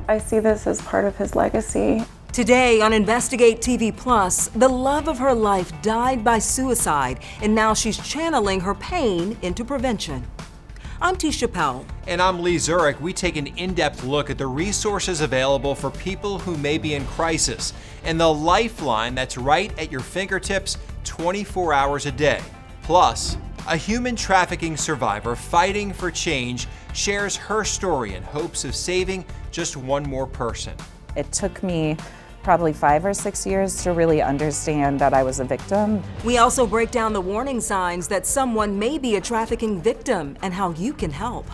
I see this as part of his legacy. Today on Investigate TV Plus, the love of her life died by suicide, and now she's channeling her pain into prevention. I'm Tisha Powell. And I'm Lee Zurich. We take an in-depth look at the resources available for people who may be in crisis and the lifeline that's right at your fingertips 24 hours a day. Plus, a human trafficking survivor fighting for change shares her story in hopes of saving just one more person. It took me probably 5 or 6 years to really understand that I was a victim. We also break down the warning signs that someone may be a trafficking victim and how you can help.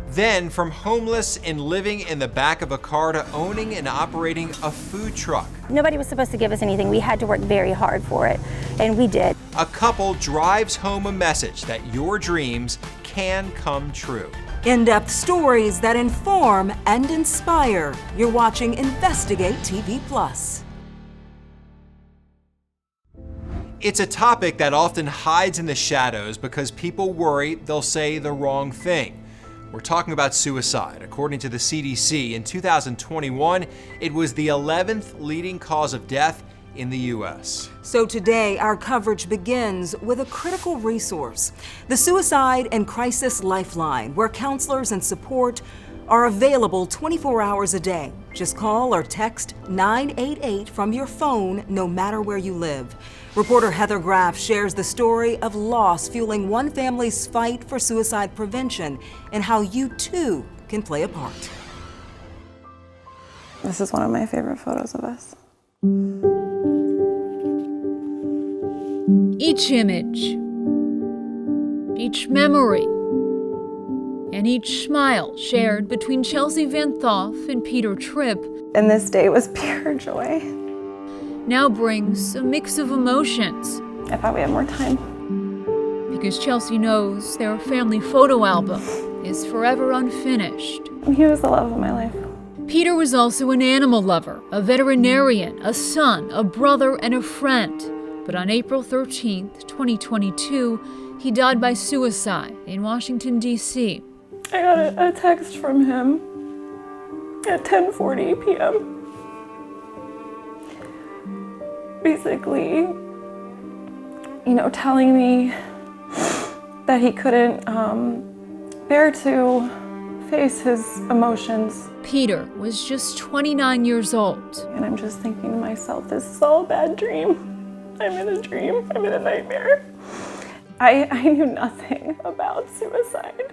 Then, from homeless and living in the back of a car to owning and operating a food truck. Nobody was supposed to give us anything. We had to work very hard for it, and we did. A couple drives home a message that your dreams can come true. In-depth stories that inform and inspire. You're watching Investigate TV Plus. It's a topic that often hides in the shadows because people worry they'll say the wrong thing. We're talking about suicide. According to the CDC, in 2021, it was the 11th leading cause of death in the U.S. So today, our coverage begins with a critical resource, the Suicide and Crisis Lifeline, where counselors and support are available 24 hours a day. Just call or text 988 from your phone, no matter where you live. Reporter Heather Graff shares the story of loss fueling one family's fight for suicide prevention and how you too can play a part. This is one of my favorite photos of us. Each image, each memory, and each smile shared between Chelsea Van Thoff and Peter Tripp. And this day was pure joy. Now brings a mix of emotions. I thought we had more time. Because Chelsea knows their family photo album is forever unfinished. He was the love of my life. Peter was also an animal lover, a veterinarian, a son, a brother, and a friend. But on April 13th, 2022, he died by suicide in Washington, D.C. I got a text from him at 10:40 p.m. Basically, telling me that he couldn't bear to face his emotions. Peter was just 29 years old. And I'm just thinking to myself, this is all a bad dream. I'm in a dream. I'm in a nightmare. I knew nothing about suicide.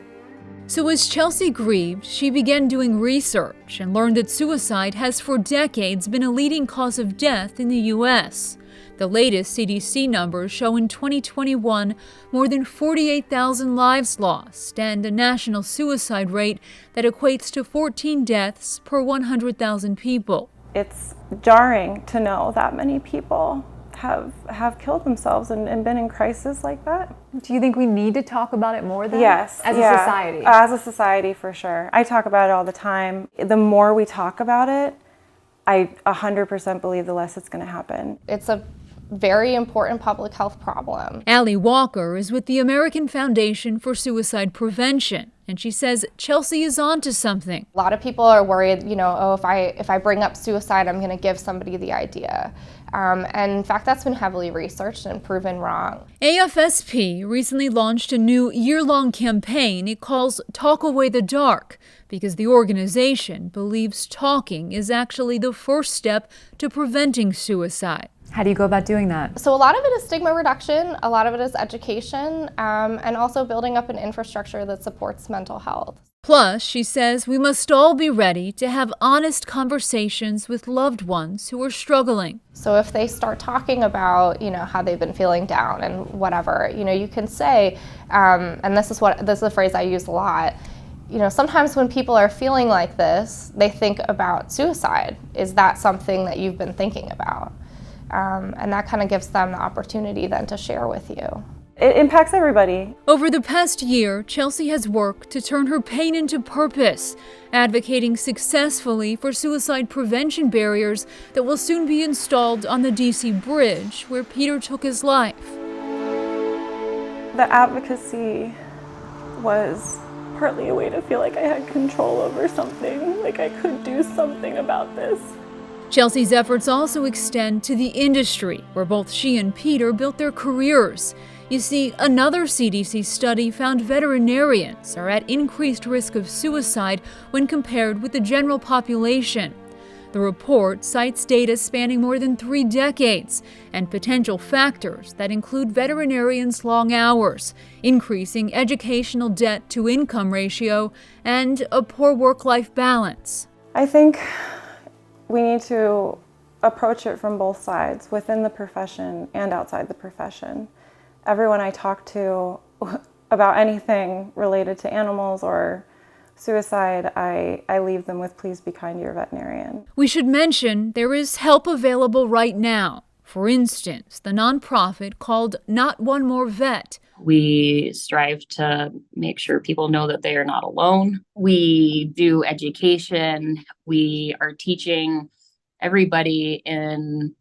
So as Chelsea grieved, she began doing research and learned that suicide has for decades been a leading cause of death in the U.S. The latest CDC numbers show in 2021 more than 48,000 lives lost and a national suicide rate that equates to 14 deaths per 100,000 people. It's jarring to know that many people have killed themselves and been in crisis like that. Do you think we need to talk about it more then? Yes. As a society? As a society, for sure. I talk about it all the time. The more we talk about it, I 100% believe the less it's going to happen. It's a very important public health problem. Allie Walker is with the American Foundation for Suicide Prevention, and she says Chelsea is onto something. A lot of people are worried, if I bring up suicide, I'm going to give somebody the idea. And in fact, that's been heavily researched and proven wrong. AFSP recently launched a new year-long campaign it calls Talk Away the Dark, because the organization believes talking is actually the first step to preventing suicide. How do you go about doing that? So a lot of it is stigma reduction, a lot of it is education, and also building up an infrastructure that supports mental health. Plus, she says we must all be ready to have honest conversations with loved ones who are struggling. So if they start talking about, how they've been feeling down and whatever, you can say, and this is a phrase I use a lot, sometimes when people are feeling like this, they think about suicide. Is that something that you've been thinking about? And that kind of gives them the opportunity then to share with you. It impacts everybody. Over the past year, Chelsea has worked to turn her pain into purpose, advocating successfully for suicide prevention barriers that will soon be installed on the DC Bridge where Peter took his life. The advocacy was partly a way to feel like I had control over something, like I could do something about this. Chelsea's efforts also extend to the industry, where both she and Peter built their careers. You see, another CDC study found veterinarians are at increased risk of suicide when compared with the general population. The report cites data spanning more than 3 decades and potential factors that include veterinarians' long hours, increasing educational debt-to-income ratio, and a poor work-life balance. I think we need to approach it from both sides, within the profession and outside the profession. Everyone I talk to about anything related to animals or suicide, I leave them with, please be kind to your veterinarian. We should mention there is help available right now. For instance, the nonprofit called Not One More Vet. We strive to make sure people know that they are not alone. We do education. We are teaching everybody in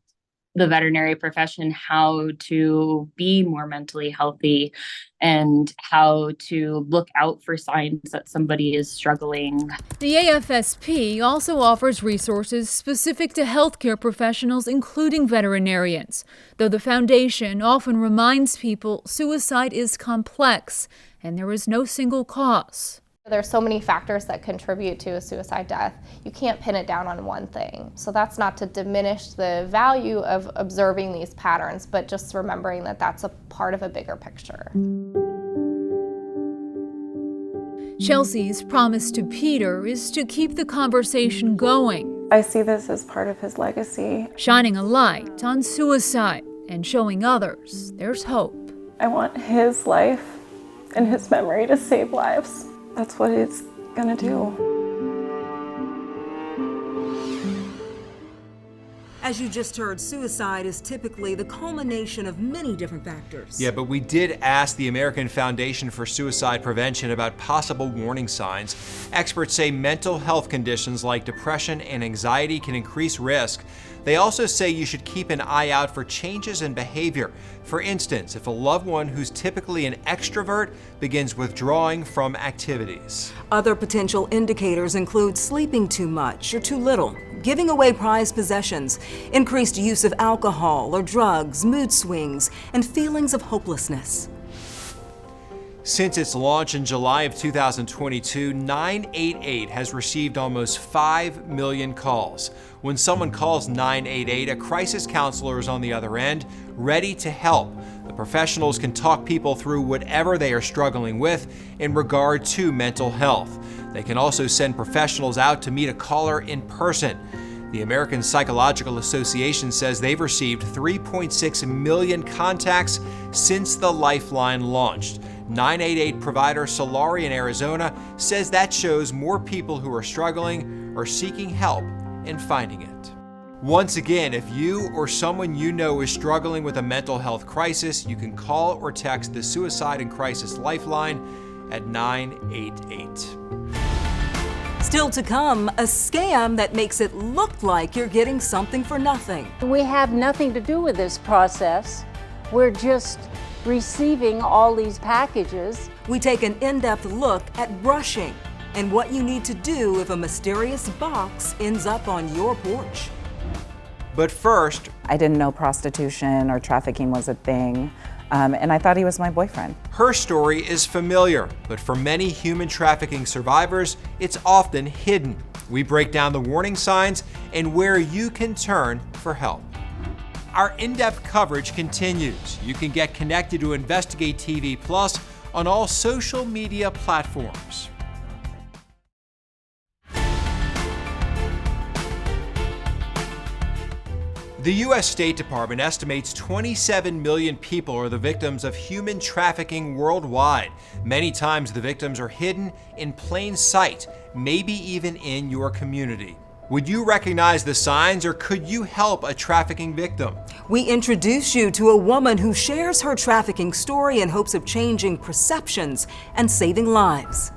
the veterinary profession how to be more mentally healthy and how to look out for signs that somebody is struggling. The AFSP also offers resources specific to healthcare professionals, including veterinarians, though the foundation often reminds people suicide is complex and there is no single cause. There's so many factors that contribute to a suicide death. You can't pin it down on one thing. So that's not to diminish the value of observing these patterns, but just remembering that that's a part of a bigger picture. Chelsea's promise to Peter is to keep the conversation going. I see this as part of his legacy. Shining a light on suicide and showing others there's hope. I want his life and his memory to save lives. That's what it's gonna do. As you just heard, suicide is typically the culmination of many different factors. Yeah, but we did ask the American Foundation for Suicide Prevention about possible warning signs. Experts say mental health conditions like depression and anxiety can increase risk. They also say you should keep an eye out for changes in behavior. For instance, if a loved one who's typically an extrovert begins withdrawing from activities. Other potential indicators include sleeping too much or too little, giving away prized possessions, increased use of alcohol or drugs, mood swings, and feelings of hopelessness. Since its launch in July of 2022, 988 has received almost 5 million calls. When someone calls 988, a crisis counselor is on the other end, ready to help. The professionals can talk people through whatever they are struggling with in regard to mental health. They can also send professionals out to meet a caller in person. The American Psychological Association says they've received 3.6 million contacts since the Lifeline launched. 988 provider Solari in Arizona says that shows more people who are struggling are seeking help and finding it. Once again, if you or someone you know is struggling with a mental health crisis, you can call or text the Suicide and Crisis Lifeline at 988. Still to come, a scam that makes it look like you're getting something for nothing. We have nothing to do with this process. We're just receiving all these packages. We take an in-depth look at brushing and what you need to do if a mysterious box ends up on your porch. But first, I didn't know prostitution or trafficking was a thing, and I thought he was my boyfriend. her story is familiar, but for many human trafficking survivors, it's often hidden. We break down the warning signs and where you can turn for help. Our in-depth coverage continues. You can get connected to Investigate TV Plus on all social media platforms. The U.S. State Department estimates 27 million people are the victims of human trafficking worldwide. Many times the victims are hidden in plain sight, maybe even in your community. Would you recognize the signs, or could you help a trafficking victim? We introduce you to a woman who shares her trafficking story in hopes of changing perceptions and saving lives.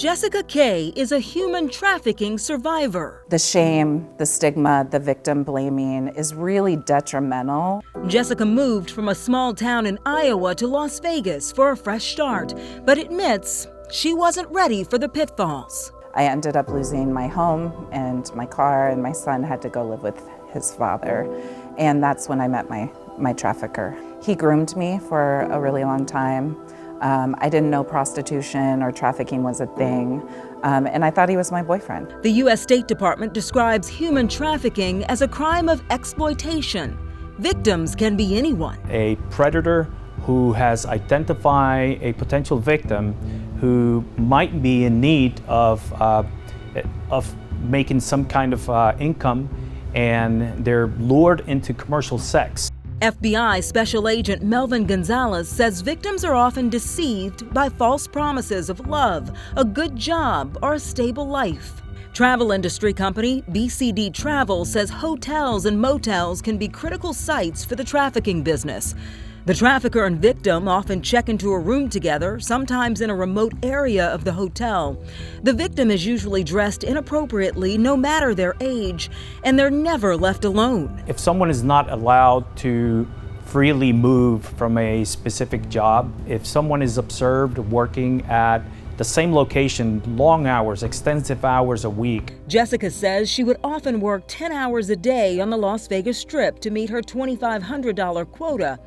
Jessica Kay is a human trafficking survivor. The shame, the stigma, the victim blaming is really detrimental. Jessica moved from a small town in Iowa to Las Vegas for a fresh start, but admits she wasn't ready for the pitfalls. I ended up losing my home and my car, and my son had to go live with his father. And that's when I met my trafficker. He groomed me for a really long time. I didn't know prostitution or trafficking was a thing, and I thought he was my boyfriend. The U.S. State Department describes human trafficking as a crime of exploitation. Victims can be anyone. A predator who has identified a potential victim who might be in need of making some kind of income, and they're lured into commercial sex. FBI Special Agent Melvin Gonzalez says victims are often deceived by false promises of love, a good job, or a stable life. Travel industry company BCD Travel says hotels and motels can be critical sites for the trafficking business. The trafficker and victim often check into a room together, sometimes in a remote area of the hotel. The victim is usually dressed inappropriately, no matter their age, and they're never left alone. If someone is not allowed to freely move from a specific job, if someone is observed working at the same location, long hours, extensive hours a week. Jessica says she would often work 10 hours a day on the Las Vegas Strip to meet her $2,500 quota.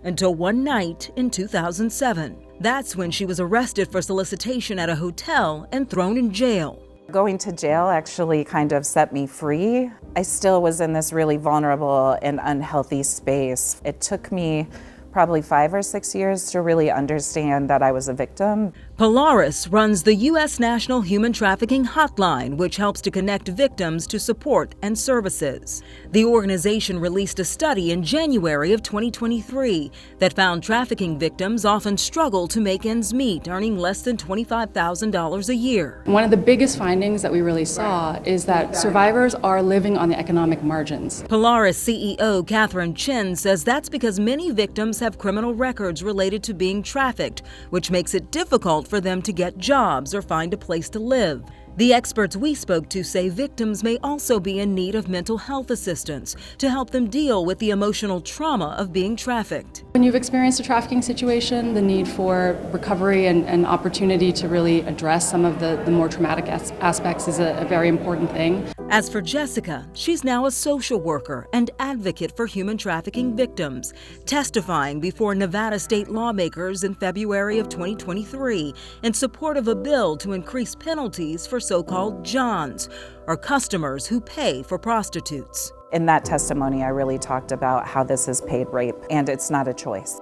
Until one night in 2007. That's when she was arrested for solicitation at a hotel and thrown in jail. Going to jail actually kind of set me free. I still was in this really vulnerable and unhealthy space. It took me probably 5 or 6 years to really understand that I was a victim. Polaris runs the U.S. National Human Trafficking Hotline, which helps to connect victims to support and services. The organization released a study in January of 2023 that found trafficking victims often struggle to make ends meet, earning less than $25,000 a year. One of the biggest findings that we really saw is that survivors are living on the economic margins. Polaris CEO Catherine Chin says that's because many victims have criminal records related to being trafficked, which makes it difficult for them to get jobs or find a place to live. The experts we spoke to say victims may also be in need of mental health assistance to help them deal with the emotional trauma of being trafficked. When you've experienced a trafficking situation, the need for recovery and opportunity to really address some of the more traumatic aspects is a very important thing. As for Jessica, she's now a social worker and advocate for human trafficking victims, testifying before Nevada state lawmakers in February of 2023 in support of a bill to increase penalties for so-called Johns, or customers who pay for prostitutes. In that testimony, I really talked about how this is paid rape, and it's not a choice.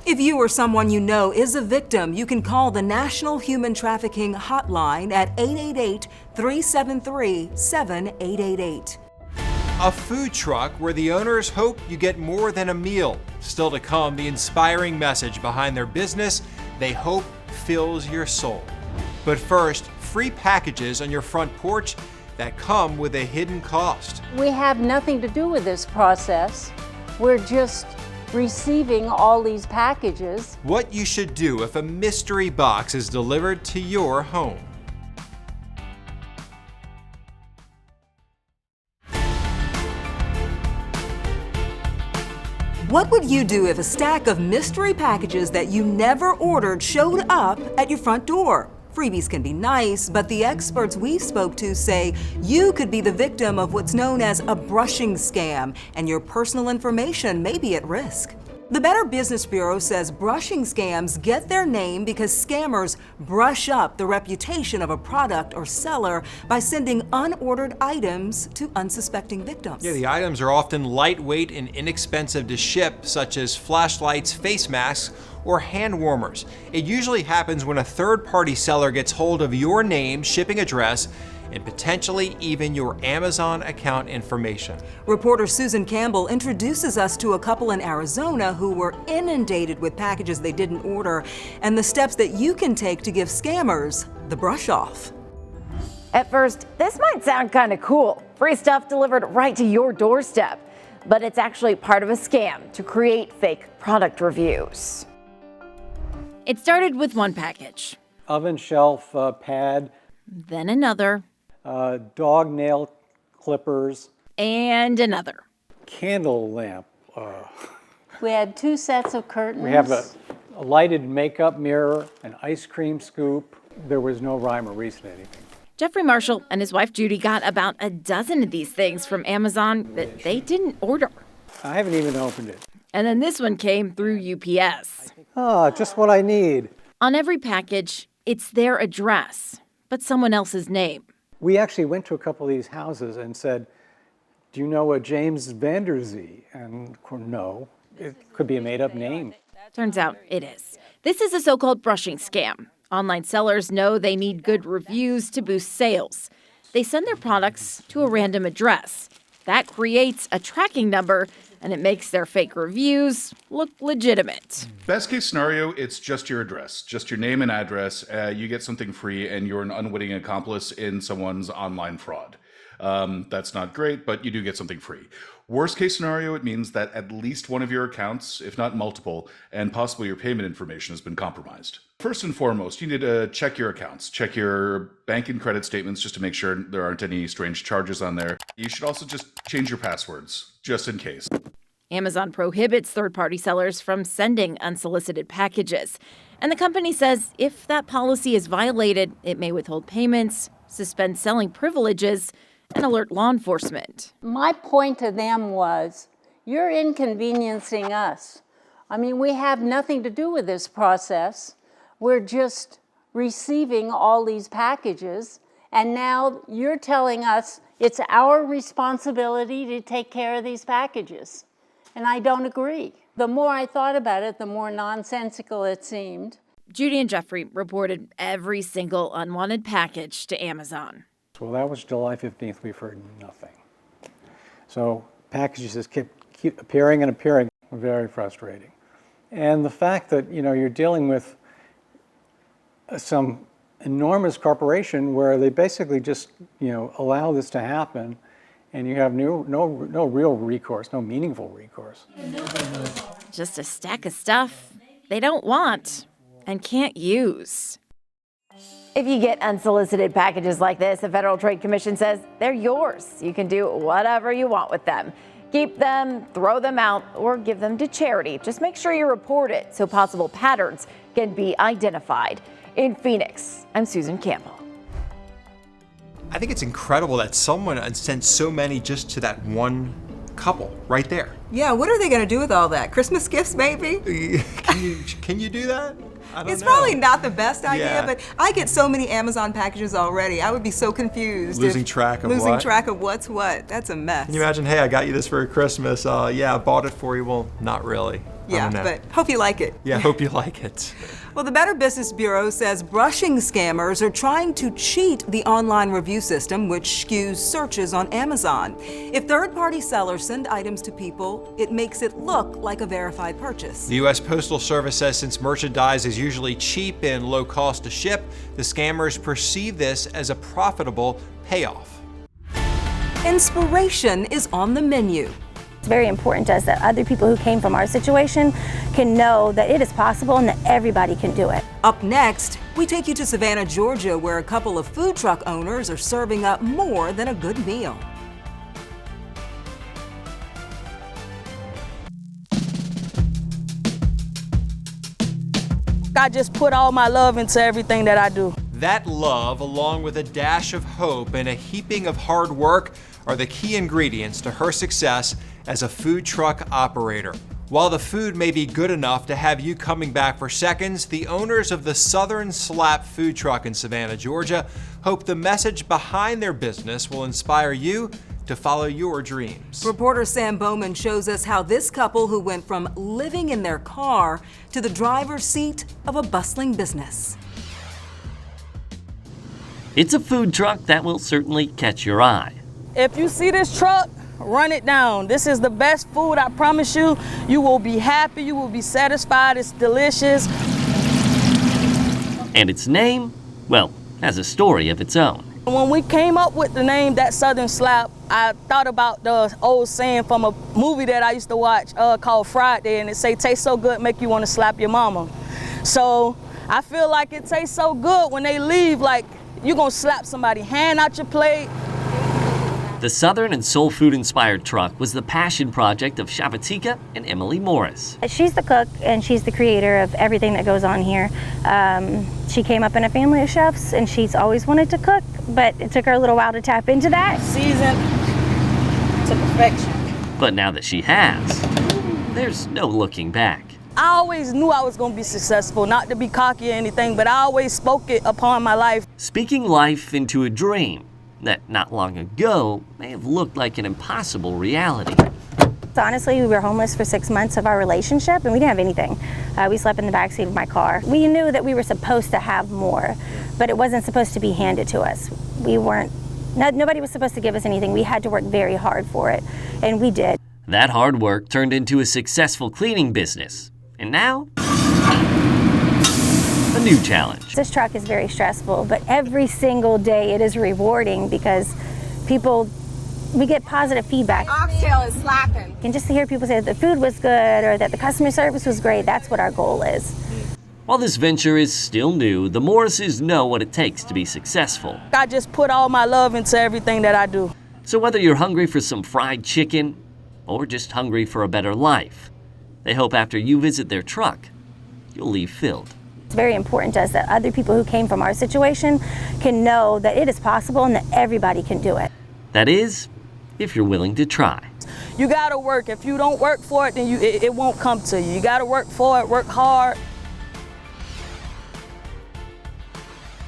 If you or someone you know is a victim, you can call the National Human Trafficking Hotline at 888-373-7888. A food truck where the owners hope you get more than a meal. Still to come, the inspiring message behind their business they hope fills your soul. But first, free packages on your front porch that come with a hidden cost. We have nothing to do with this process. We're just receiving all these packages. What you should do if a mystery box is delivered to your home. What would you do if a stack of mystery packages that you never ordered showed up at your front door? Freebies can be nice, but the experts we spoke to say you could be the victim of what's known as a brushing scam, and your personal information may be at risk. The Better Business Bureau says brushing scams get their name because scammers brush up the reputation of a product or seller by sending unordered items to unsuspecting victims. Yeah, the items are often lightweight and inexpensive to ship, such as flashlights, face masks, or hand warmers. It usually happens when a third-party seller gets hold of your name, shipping address, and potentially even your Amazon account information. Reporter Susan Campbell introduces us to a couple in Arizona who were inundated with packages they didn't order and the steps that you can take to give scammers the brush off. At first, this might sound kind of cool. Free stuff delivered right to your doorstep. But it's actually part of a scam to create fake product reviews. It started with one package. Oven shelf pad. Then another. Dog nail clippers. And another. Candle lamp. We had 2 sets of curtains. We have a lighted makeup mirror, an ice cream scoop. There was no rhyme or reason to anything. Jeffrey Marshall and his wife Judy got about a dozen of these things from Amazon that they didn't order. I haven't even opened it. And then this one came through UPS. Just what I need. On every package, it's their address, but someone else's name. We actually went to a couple of these houses and said, do you know a James Vanderzee? And no, it could be a made-up name. Turns out it is. This is a so-called brushing scam. Online sellers know they need good reviews to boost sales. They send their products to a random address. That creates a tracking number, and it makes their fake reviews look legitimate. Best case scenario, it's just your address, just your name and address. You get something free, and you're an unwitting accomplice in someone's online fraud. That's not great, but you do get something free. Worst case scenario, it means that at least one of your accounts, if not multiple, and possibly your payment information has been compromised. First and foremost, you need to check your accounts, check your bank and credit statements just to make sure there aren't any strange charges on there. You should also just change your passwords, just in case. Amazon prohibits third-party sellers from sending unsolicited packages. And the company says if that policy is violated, it may withhold payments, suspend selling privileges, and alert law enforcement. My point to them was, you're inconveniencing us. I mean, we have nothing to do with this process. We're just receiving all these packages, and now you're telling us it's our responsibility to take care of these packages. And I don't agree. The more I thought about it, the more nonsensical it seemed. Judy and Jeffrey reported every single unwanted package to Amazon. Well, that was July 15th. We've heard nothing. So packages just keep appearing and appearing. Very frustrating. And the fact that, you're dealing with some enormous corporation where they basically just, allow this to happen, and you have no real recourse, no meaningful recourse. Just a stack of stuff they don't want and can't use. If you get unsolicited packages like this, the Federal Trade Commission says they're yours. You can do whatever you want with them. Keep them, throw them out, or give them to charity. Just make sure you report it so possible patterns can be identified. In Phoenix, I'm Susan Campbell. I think it's incredible that someone sent so many just to that one couple right there. Yeah, what are they going to do with all that? Christmas gifts, maybe? Can you do that? I don't It's know. probably not the best idea, Yeah. but I get so many Amazon packages already. I would be so confused. Losing track of Losing what? track of what's what. That's a mess. Can you imagine, hey, I got you this for Christmas. Yeah, I bought it for you. Well, not really. I Yeah, don't know. but hope you like it. Yeah, hope you like it. Well, the Better Business Bureau says brushing scammers are trying to cheat the online review system, which skews searches on Amazon. If third-party sellers send items to people, it makes it look like a verified purchase. The U.S. Postal Service says since merchandise is usually cheap and low cost to ship, the scammers perceive this as a profitable payoff. Inspiration is on the menu. It's very important to us that other people who came from our situation can know that it is possible and that everybody can do it. Up next, we take you to Savannah, Georgia, where a couple of food truck owners are serving up more than a good meal. I just put all my love into everything that I do. That love, along with a dash of hope and a heaping of hard work, are the key ingredients to her success as a food truck operator. While the food may be good enough to have you coming back for seconds, the owners of the Southern Slap food truck in Savannah, Georgia, hope the message behind their business will inspire you to follow your dreams. Reporter Sam Bowman shows us how this couple who went from living in their car to the driver's seat of a bustling business. It's a food truck that will certainly catch your eye. If you see this truck, run it down. This is the best food, I promise you. You will be happy, you will be satisfied, it's delicious. And its name, well, has a story of its own. When we came up with the name That Southern Slap, I thought about the old saying from a movie that I used to watch called Friday, and it say, taste so good, make you want to slap your mama. So I feel like it tastes so good when they leave, like you're gonna slap somebody's hand out your plate. The Southern and soul food-inspired truck was the passion project of Shavatika and Emily Morris. She's the cook and she's the creator of everything that goes on here. She came up in a family of chefs and she's always wanted to cook, but it took her a little while to tap into that. Seasoned to perfection. But now that she has, there's no looking back. I always knew I was gonna be successful, not to be cocky or anything, but I always spoke it upon my life. Speaking life into a dream that not long ago may have looked like an impossible reality. Honestly, we were homeless for 6 months of our relationship and we didn't have anything. We slept in the backseat of my car. We knew that we were supposed to have more, but it wasn't supposed to be handed to us. Nobody was supposed to give us anything. We had to work very hard for it, and we did. That hard work turned into a successful cleaning business. And now, a new challenge. This truck is very stressful, but every single day it is rewarding because we get positive feedback. Oxtail is slapping. And just to hear people say that the food was good or that the customer service was great, that's what our goal is. While this venture is still new, the Morrises know what it takes to be successful. I just put all my love into everything that I do. So whether you're hungry for some fried chicken or just hungry for a better life, they hope after you visit their truck, you'll leave filled. It's very important to us that other people who came from our situation can know that it is possible and that everybody can do it. That is, if you're willing to try. You gotta work. If you don't work for it, then it won't come to you. You gotta work for it, work hard.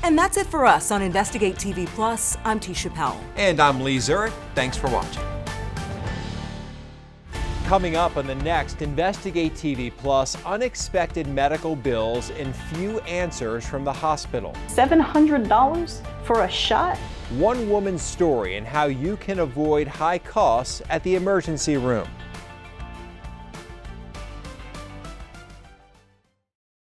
And that's it for us on Investigate TV Plus. I'm Tisha Powell. And I'm Lee Zurich. Thanks for watching. Coming up on the next Investigate TV Plus, unexpected medical bills and few answers from the hospital. $700 for a shot? One woman's story and how you can avoid high costs at the emergency room.